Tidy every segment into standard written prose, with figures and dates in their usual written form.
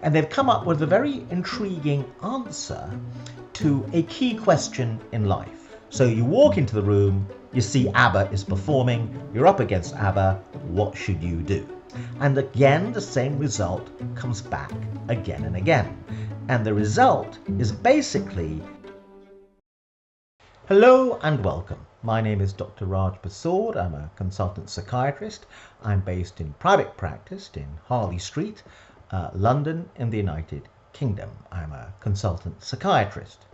and they've come up with a very intriguing answer to a key question in life. So you walk into the room, you see Abba is performing, you're up against Abba, what should you do? And again, the same result comes back again and again. And the result is basically, hello and welcome. My name is Dr. Raj Persaud. I'm a consultant psychiatrist. I'm based in private practice in Harley Street, London in the United Kingdom. I'm a consultant psychiatrist.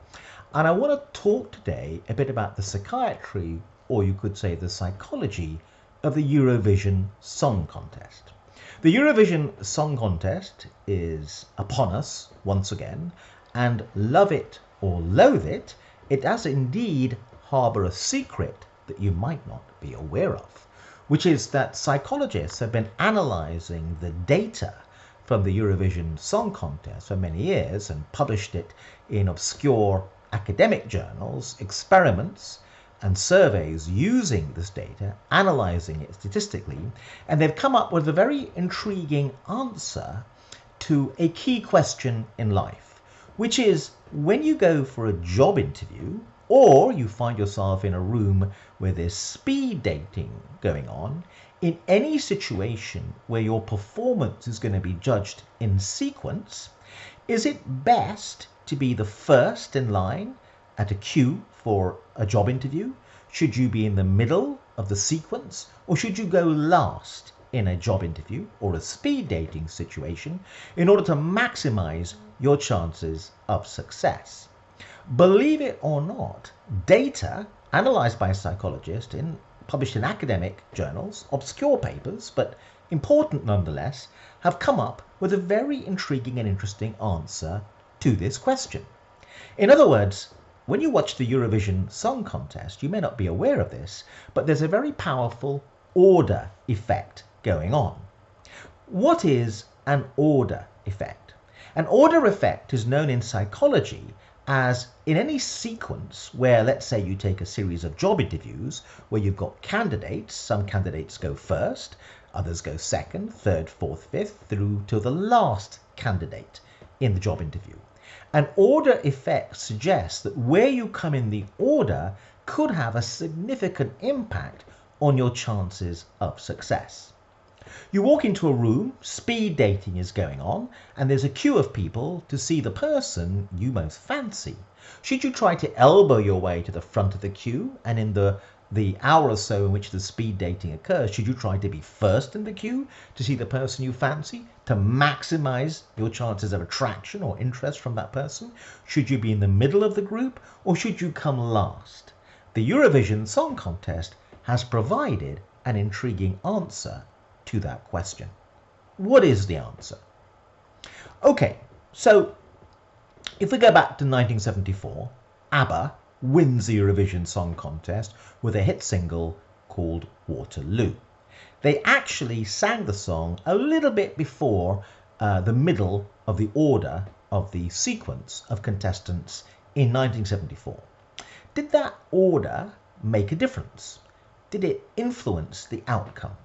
And I want to talk today a bit about the psychiatry, or you could say the psychology, of the Eurovision Song Contest. The Eurovision Song Contest is upon us once again, and love it or loathe it, it does indeed harbour a secret that you might not be aware of, which is that psychologists have been analysing the data from the Eurovision Song Contest for many years and published it in obscure academic journals, experiments and surveys using this data, analysing it statistically, and they've come up with a very intriguing answer to a key question in life, which is when you go for a job interview or you find yourself in a room where there's speed dating going on, in any situation where your performance is going to be judged in sequence, is it best to be the first in line at a queue for a job interview? Should you be in the middle of the sequence, or should you go last in a job interview or a speed dating situation in order to maximize your chances of success? Believe it or not, data analyzed by psychologists published in academic journals, obscure papers, but important nonetheless, have come up with a very intriguing and interesting answer to this question. In other words, when you watch the Eurovision Song Contest, you may not be aware of this, but there's a very powerful order effect going on. What is an order effect? An order effect is known in psychology as in any sequence where, let's say, you take a series of job interviews where you've got candidates, some candidates go first, others go second, third, fourth, fifth, through to the last candidate in the job interview. An order effect suggests that where you come in the order could have a significant impact on your chances of success. You walk into a room, speed dating is going on, and there's a queue of people to see the person you most fancy. Should you try to elbow your way to the front of the queue, and in the hour or so in which the speed dating occurs, should you try to be first in the queue to see the person you fancy, to maximize your chances of attraction or interest from that person? Should you be in the middle of the group, or should you come last? The Eurovision Song Contest has provided an intriguing answer to that question. What is the answer? Okay, so if we go back to 1974, Abba wins the Eurovision Song Contest with a hit single called Waterloo. They actually sang the song a little bit before the middle of the order of the sequence of contestants in 1974. Did that order make a difference? Did it influence the outcome?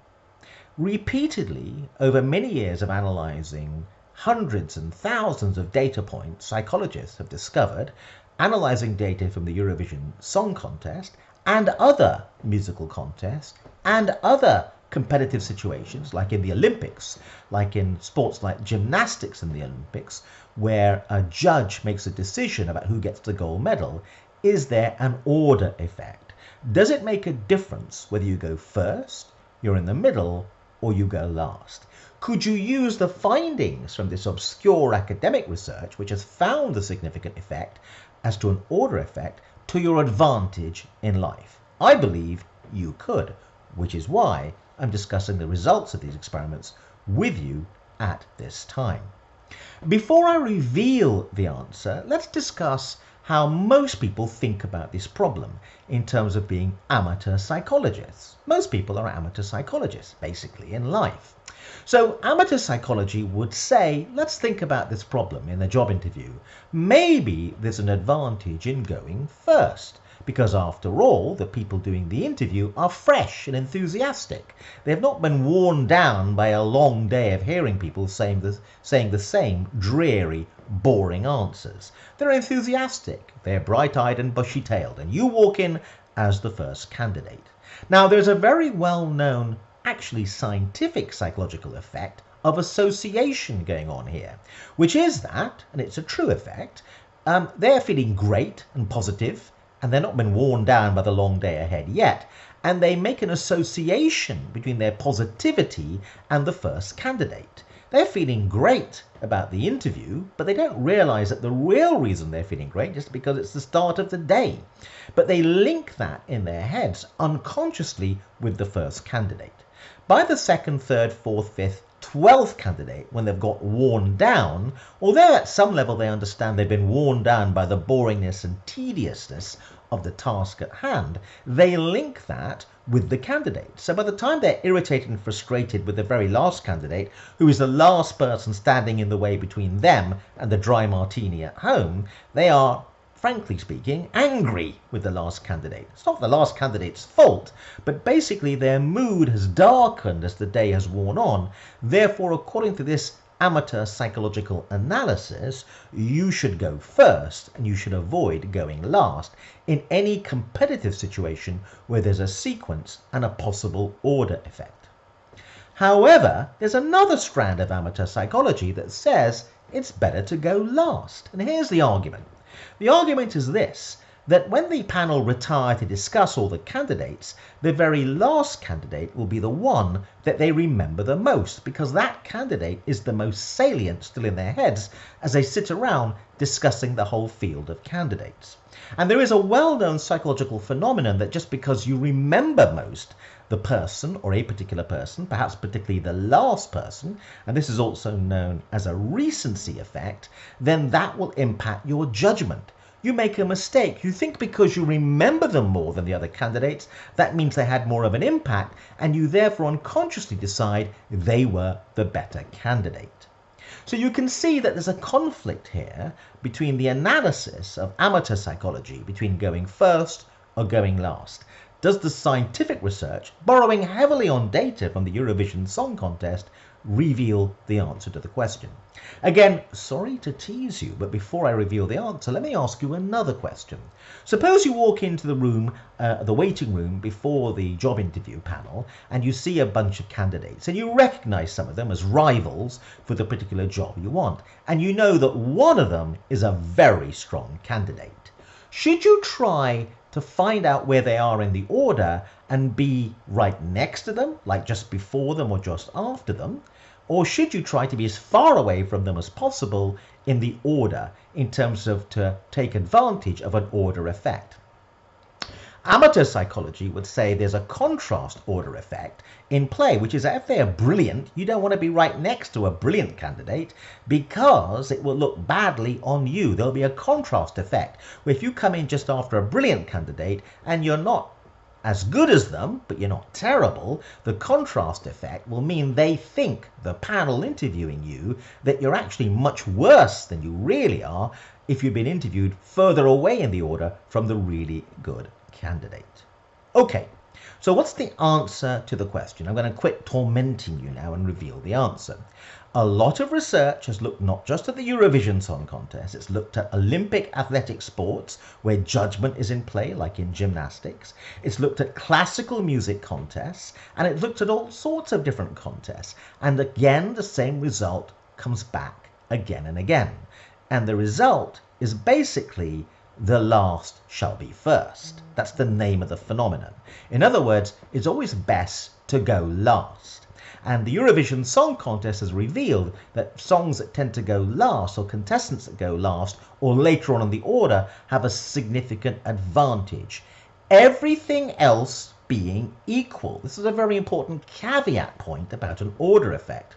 Repeatedly, over many years of analysing hundreds and thousands of data points, psychologists have discovered, analysing data from the Eurovision Song Contest and other musical contests and other competitive situations, like in the Olympics, like in sports like gymnastics in the Olympics, where a judge makes a decision about who gets the gold medal, is there an order effect? Does it make a difference whether you go first, you're in the middle, or you go last? Could you use the findings from this obscure academic research, which has found the significant effect as to an order effect, to your advantage in life? I believe you could, which is why I'm discussing the results of these experiments with you at this time. Before I reveal the answer, let's discuss how most people think about this problem in terms of being amateur psychologists. Most people are amateur psychologists, basically, in life. So amateur psychology would say, let's think about this problem in a job interview. Maybe there's an advantage in going first, because after all, the people doing the interview are fresh and enthusiastic. They have not been worn down by a long day of hearing people saying the same dreary, boring answers. They're enthusiastic, they're bright-eyed and bushy-tailed, and you walk in as the first candidate. Now, there's a very well-known, actually scientific psychological effect of association going on here, which is that, and it's a true effect, they're feeling great and positive, and they've not been worn down by the long day ahead yet, and they make an association between their positivity and the first candidate. They're feeling great about the interview, but they don't realise that the real reason they're feeling great is because it's the start of the day. But they link that in their heads unconsciously with the first candidate. By the second, third, fourth, fifth, 12th candidate, when they've got worn down, although at some level they understand they've been worn down by the boringness and tediousness of the task at hand, they link that with the candidate. So by the time they're irritated and frustrated with the very last candidate, who is the last person standing in the way between them and the dry martini at home, they are, frankly speaking, angry with the last candidate. It's not the last candidate's fault, but basically their mood has darkened as the day has worn on. Therefore, according to this amateur psychological analysis, you should go first and you should avoid going last in any competitive situation where there's a sequence and a possible order effect. However, there's another strand of amateur psychology that says it's better to go last. And here's the argument. The argument is this, that when the panel retire to discuss all the candidates, the very last candidate will be the one that they remember the most, because that candidate is the most salient still in their heads as they sit around discussing the whole field of candidates. And there is a well-known psychological phenomenon that just because you remember most the person or a particular person, perhaps particularly the last person, and this is also known as a recency effect, then that will impact your judgment. You make a mistake. You think because you remember them more than the other candidates, that means they had more of an impact, and you therefore unconsciously decide they were the better candidate. So you can see that there's a conflict here between the analysis of amateur psychology, between going first or going last. Does the scientific research, borrowing heavily on data from the Eurovision Song Contest, reveal the answer to the question? Again, sorry to tease you, but before I reveal the answer, let me ask you another question. Suppose you walk into the room, the waiting room before the job interview panel, and you see a bunch of candidates, and you recognize some of them as rivals for the particular job you want, and you know that one of them is a very strong candidate. Should you try to find out where they are in the order and be right next to them, like just before them or just after them? Or should you try to be as far away from them as possible in the order in terms of to take advantage of an order effect? Amateur psychology would say there's a contrast order effect in play, which is that if they are brilliant, you don't want to be right next to a brilliant candidate because it will look badly on you. There'll be a contrast effect where if you come in just after a brilliant candidate and you're not as good as them, but you're not terrible, the contrast effect will mean they think, the panel interviewing you, that you're actually much worse than you really are if you've been interviewed further away in the order from the really good candidate. Okay, so what's the answer to the question? I'm going to quit tormenting you now and reveal the answer. A lot of research has looked not just at the Eurovision Song Contest, it's looked at Olympic athletic sports where judgment is in play, like in gymnastics. It's looked at classical music contests, and it's looked at all sorts of different contests. And again, the same result comes back again and again. And the result is basically the last shall be first. That's the name of the phenomenon. In other words, it's always best to go last. And the Eurovision Song Contest has revealed that songs that tend to go last, or contestants that go last, or later on in the order, have a significant advantage. Everything else being equal. This is a very important caveat point about an order effect.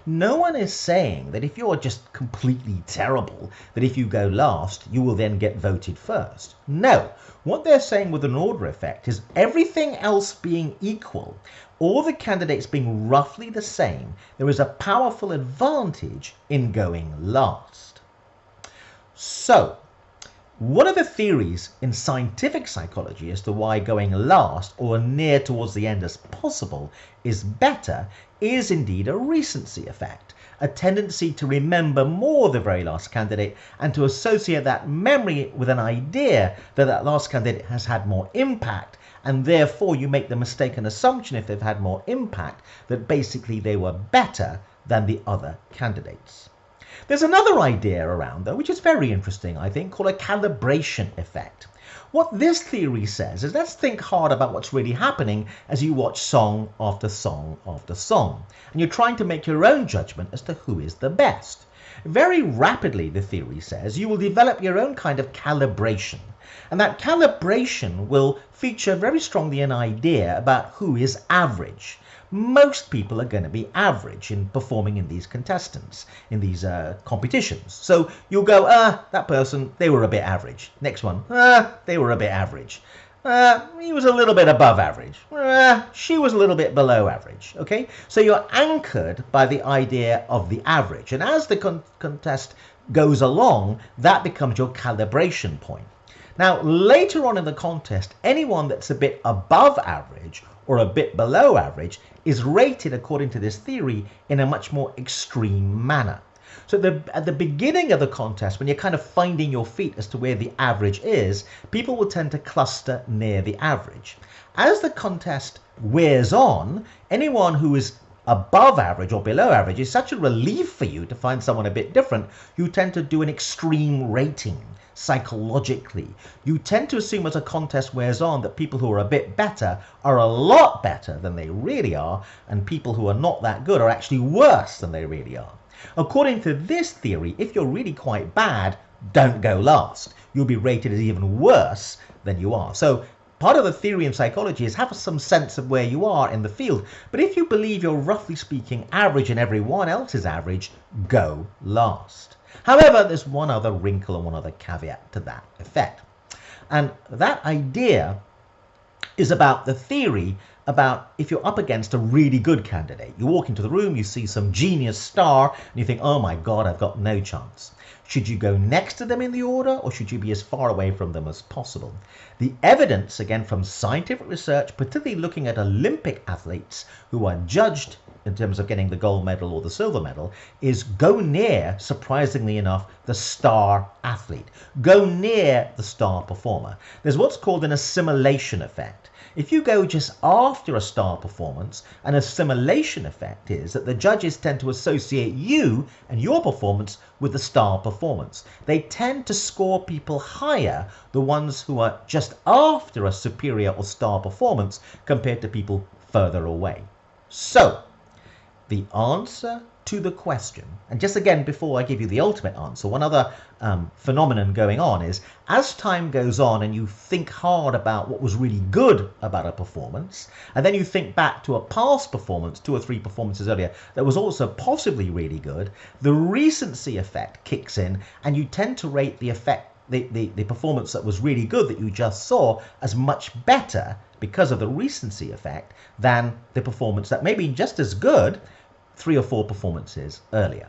No one is saying that if you're just completely terrible, that if you go last, you will then get voted first. No. What they're saying with an order effect is everything else being equal, all the candidates being roughly the same, there is a powerful advantage in going last. So, One of the theories in scientific psychology as to why going last or near towards the end as possible is better is indeed a recency effect, a tendency to remember more the very last candidate and to associate that memory with an idea that that last candidate has had more impact, and therefore you make the mistaken assumption, if they've had more impact, that basically they were better than the other candidates. There's another idea around, though, which is very interesting, I think, called a calibration effect. What this theory says is, let's think hard about what's really happening as you watch song after song after song, and you're trying to make your own judgment as to who is the best. Very rapidly, the theory says, you will develop your own kind of calibration, and that calibration will feature very strongly an idea about who is average. Most people are going to be average in performing in these contestants, in these competitions. So you'll go, that person, they were a bit average. Next one, they were a bit average. He was a little bit above average. She was a little bit below average. Okay, so you're anchored by the idea of the average. And as the contest goes along, that becomes your calibration point. Now, later on in the contest, anyone that's a bit above average or a bit below average is rated, according to this theory, in a much more extreme manner. So at the beginning of the contest, when you're kind of finding your feet as to where the average is, people will tend to cluster near the average. As the contest wears on, anyone who is above average or below average is such a relief for you to find someone a bit different. You tend to do an extreme rating psychologically. You tend to assume as a contest wears on that people who are a bit better are a lot better than they really are, and people who are not that good are actually worse than they really are. According to this theory, if you're really quite bad, don't go last. You'll be rated as even worse than you are. So part of the theory in psychology is have some sense of where you are in the field. But if you believe you're roughly speaking average and everyone else is average, go last. However, there's one other wrinkle and one other caveat to that effect. And that idea is about the theory about if you're up against a really good candidate. You walk into the room, you see some genius star, and you think, oh my God, I've got no chance. Should you go next to them in the order, or should you be as far away from them as possible? The evidence, again, from scientific research, particularly looking at Olympic athletes who are judged in terms of getting the gold medal or the silver medal, is go near, surprisingly enough, the star athlete. Go near the star performer. There's what's called an assimilation effect. If you go just after a star performance, an assimilation effect is that the judges tend to associate you and your performance with the star performance. They tend to score people higher, the ones who are just after a superior or star performance, compared to people further away. So, the answer to the question, and just again before I give you the ultimate answer, one other phenomenon going on is as time goes on and you think hard about what was really good about a performance, and then you think back to a past performance, 2 or 3 performances earlier, that was also possibly really good, the recency effect kicks in and you tend to rate the effect, the performance that was really good that you just saw as much better because of the recency effect than the performance that may be just as good 3 or 4 performances earlier.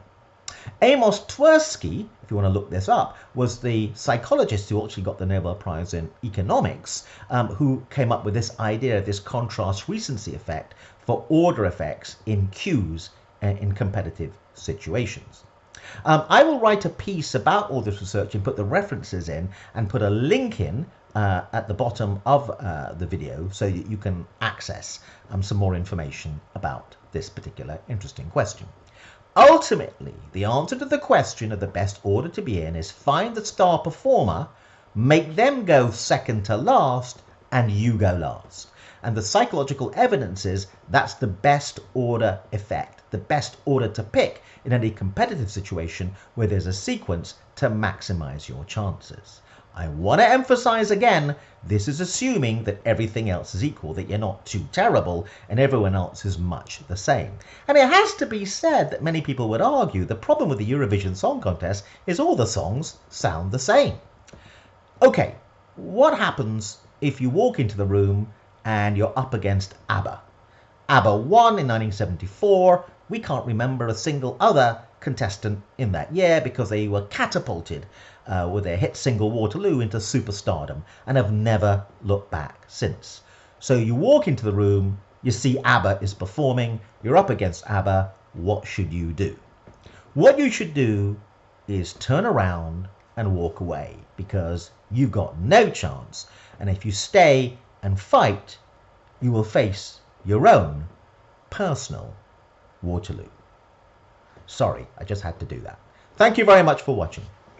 Amos Tversky, if you want to look this up, was the psychologist who actually got the Nobel Prize in economics, who came up with this idea of this contrast recency effect for order effects in cues in competitive situations. I will write a piece about all this research and put the references in and put a link in at the bottom of the video so that you can access some more information about this particular interesting question. Ultimately, the answer to the question of the best order to be in is find the star performer, make them go second to last, and you go last. And the psychological evidence is that's the best order effect, the best order to pick in any competitive situation where there's a sequence to maximize your chances. I want to emphasize again, this is assuming that everything else is equal, that you're not too terrible and everyone else is much the same. And it has to be said that many people would argue the problem with the Eurovision Song Contest is all the songs sound the same. Okay, what happens if you walk into the room and you're up against Abba? Abba won in 1974. We can't remember a single other contestant in that year because they were catapulted with their hit single Waterloo into superstardom and have never looked back since. So you walk into the room, you see Abba is performing, you're up against Abba, what should you do? What you should do is turn around and walk away because you've got no chance. And if you stay and fight, you will face your own personal Waterloo. Sorry, I just had to do that. Thank you very much for watching.